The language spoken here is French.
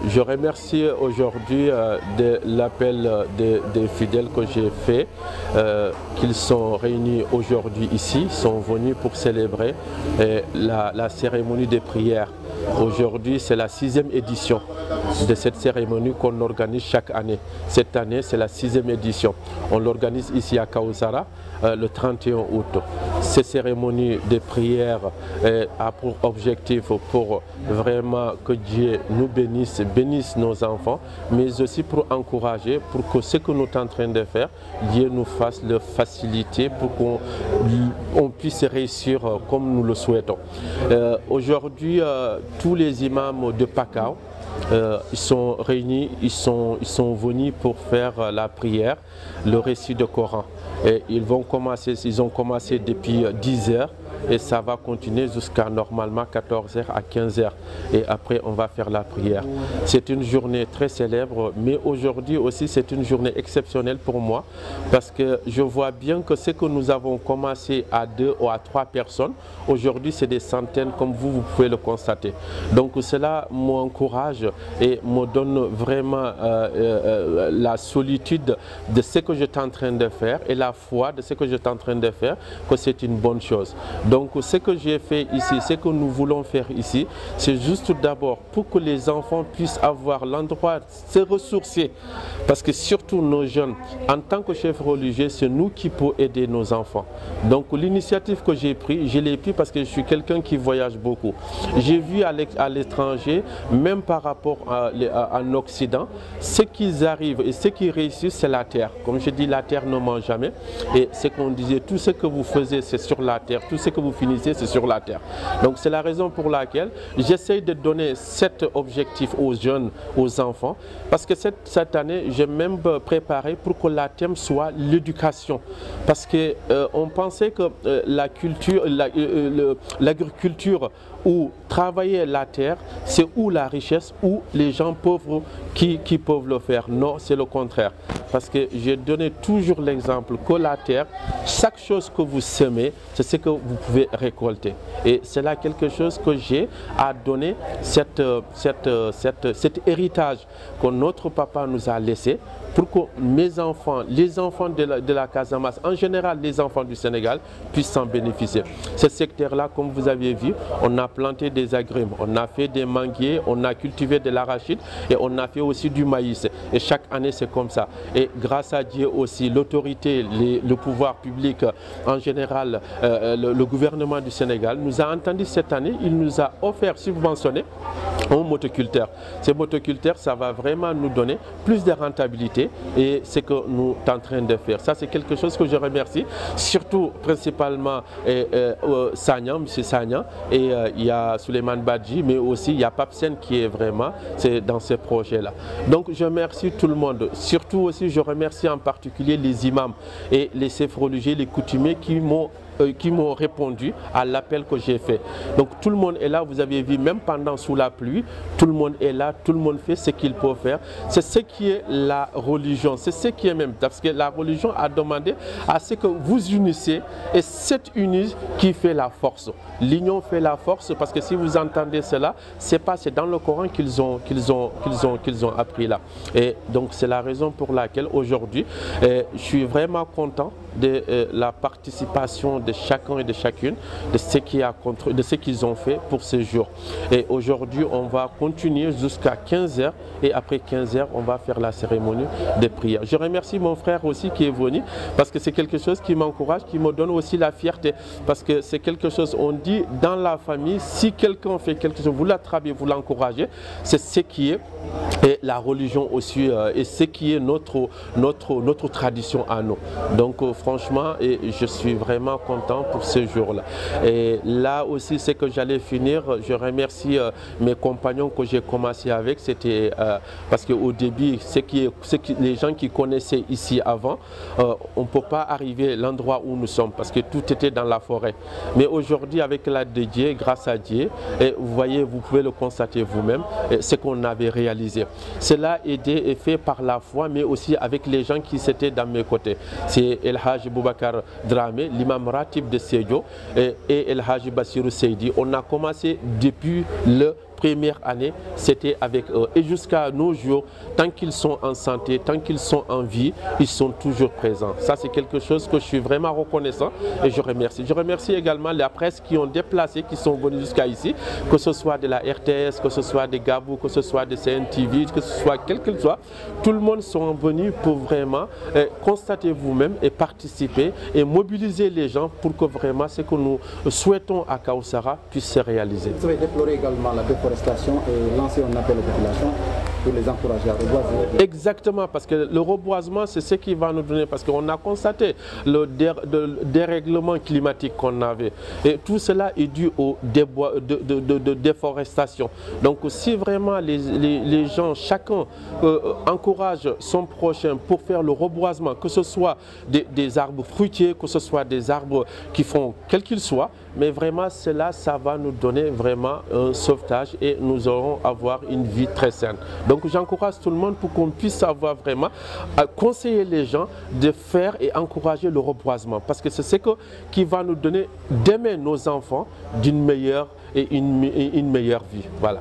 Je remercie aujourd'hui de l'appel des fidèles que j'ai fait, qu'ils sont réunis aujourd'hui ici, sont venus pour célébrer la cérémonie des prières. Aujourd'hui, c'est la 6e édition de cette cérémonie qu'on organise chaque année. Cette année, c'est la 6e édition. On l'organise ici à Kawsara le 31 août. Cette cérémonie de prière a pour objectif pour vraiment que Dieu nous bénisse nos enfants, mais aussi pour encourager, pour que ce que nous sommes en train de faire, Dieu nous fasse le faciliter pour qu'on puisse réussir comme nous le souhaitons. Aujourd'hui, tous les imams de Pakao, ils sont réunis, ils sont venus pour faire la prière, le récit du Coran. Et ils ont commencé depuis 10 heures et ça va continuer jusqu'à normalement 14h à 15h. Et après, on va faire la prière. C'est une journée très célèbre, mais aujourd'hui aussi, c'est une journée exceptionnelle pour moi parce que je vois bien que ce que nous avons commencé à 2 ou à 3 personnes, aujourd'hui, c'est des centaines comme vous pouvez le constater. Donc, cela m'encourage et me donne vraiment la solitude de ce que je suis en train de faire et la foi de ce que je suis en train de faire, que c'est une bonne chose. Donc ce que j'ai fait ici, ce que nous voulons faire ici, c'est juste d'abord pour que les enfants puissent avoir l'endroit de se ressourcer. Parce que surtout nos jeunes, en tant que chef religieux, c'est nous qui pouvons aider nos enfants. Donc l'initiative que j'ai prise, je l'ai prise parce que je suis quelqu'un qui voyage beaucoup. J'ai vu à l'étranger, même par rapport en Occident, ce qu'ils arrivent et ce qu'ils réussissent, c'est la terre. Comme je dis, la terre ne ment jamais. Et ce qu'on disait, tout ce que vous faisiez, c'est sur la terre. Tout ce que vous finissez, c'est sur la terre. Donc c'est la raison pour laquelle j'essaie de donner cet objectif aux jeunes, aux enfants. Parce que cette année, j'ai même préparé pour que la thème soit l'éducation. Parce qu'on pensait que la culture, l'agriculture ou travailler la terre, c'est où la richesse, où les gens pauvres qui peuvent le faire. Non, c'est le contraire. Parce que j'ai donné toujours l'exemple que la terre, chaque chose que vous semez, c'est ce que vous pouvez récolter. Et c'est là quelque chose que j'ai à donner, cet héritage que notre papa nous a laissé pour que mes enfants, les enfants de la Casamance, en général les enfants du Sénégal, puissent s'en bénéficier. Ce secteur-là, comme vous avez vu, on a planté des agrumes, on a fait des manguiers, on a cultivé de l'arachide et on a fait aussi du maïs. Et chaque année, c'est comme ça. Et grâce à Dieu aussi, l'autorité, le pouvoir public, en général, le gouvernement du Sénégal nous a entendu cette année, il nous a offert, subventionné un motoculteur. Ces motoculteurs, ça va vraiment nous donner plus de rentabilité et c'est ce que nous sommes en train de faire. Ça, c'est quelque chose que je remercie, surtout principalement Sagnan, M. Sagnan, et il y a Souleymane Badji, mais aussi il y a Papsen qui est vraiment dans ces projets-là. Donc, je remercie tout le monde. Surtout aussi, je remercie en particulier les imams et les chefs religieux, les coutumiers qui m'ont répondu à l'appel que j'ai fait. Donc tout le monde est là, vous avez vu, même pendant sous la pluie, tout le monde est là, tout le monde fait ce qu'il peut faire. C'est ce qui est la religion, c'est ce qui est même, parce que la religion a demandé à ce que vous unissez et cette unie qui fait la force. L'union fait la force parce que si vous entendez cela, c'est dans le Coran qu'ils ont appris là. Et donc c'est la raison pour laquelle aujourd'hui, je suis vraiment content de la participation de chacun et de chacune de ce qu'ils ont fait pour ce jour. Et aujourd'hui, on va continuer jusqu'à 15h et après 15h, on va faire la cérémonie de prière. Je remercie mon frère aussi qui est venu parce que c'est quelque chose qui m'encourage, qui me donne aussi la fierté parce que c'est quelque chose, on dit dans la famille, si quelqu'un fait quelque chose, vous l'attrapez, vous l'encouragez, c'est ce qui est et la religion aussi et ce qui est notre tradition à nous. Donc franchement, et je suis vraiment content pour ce jour-là. Et là aussi, c'est que j'allais finir, je remercie mes compagnons que j'ai commencé avec, c'était parce qu'au début, les gens qui connaissaient ici avant, on ne peut pas arriver à l'endroit où nous sommes parce que tout était dans la forêt. Mais aujourd'hui, avec l'aide de Dieu, grâce à Dieu, et vous voyez, vous pouvez le constater vous-même, ce qu'on avait réalisé. Cela aidé et fait par la foi, mais aussi avec les gens qui étaient dans mes côtés. C'est El Haj Boubacar Dramé, l'imam ratib de Sédio, et El Haj Bassirou Seydi. On a commencé depuis le premières années, c'était avec eux. Et jusqu'à nos jours, tant qu'ils sont en santé, tant qu'ils sont en vie, ils sont toujours présents. Ça, c'est quelque chose que je suis vraiment reconnaissant et je remercie. Je remercie également la presse qui ont déplacé, qui sont venus jusqu'à ici, que ce soit de la RTS, que ce soit des Gabou, que ce soit de CNTV, que ce soit quel qu'il soit. Tout le monde sont venus pour vraiment constater vous-même et participer et mobiliser les gens pour que vraiment ce que nous souhaitons à Kaoussara puisse se réaliser. Vous avez déploré également la déforestation et lancé un appel aux populations pour les encourager à reboiser. Exactement, parce que le reboisement, c'est ce qui va nous donner, parce qu'on a constaté le dérèglement climatique qu'on avait. Et tout cela est dû au de déforestation. Donc si vraiment les gens, chacun encourage son prochain pour faire le reboisement, que ce soit des arbres fruitiers, que ce soit des arbres qui font quel qu'il soit, mais vraiment cela, ça va nous donner vraiment un sauvetage et nous allons avoir une vie très saine. Donc j'encourage tout le monde pour qu'on puisse avoir vraiment à conseiller les gens de faire et encourager le reboisement, parce que c'est ce qui va nous donner d'aimer nos enfants d'une meilleure et une meilleure vie. Voilà.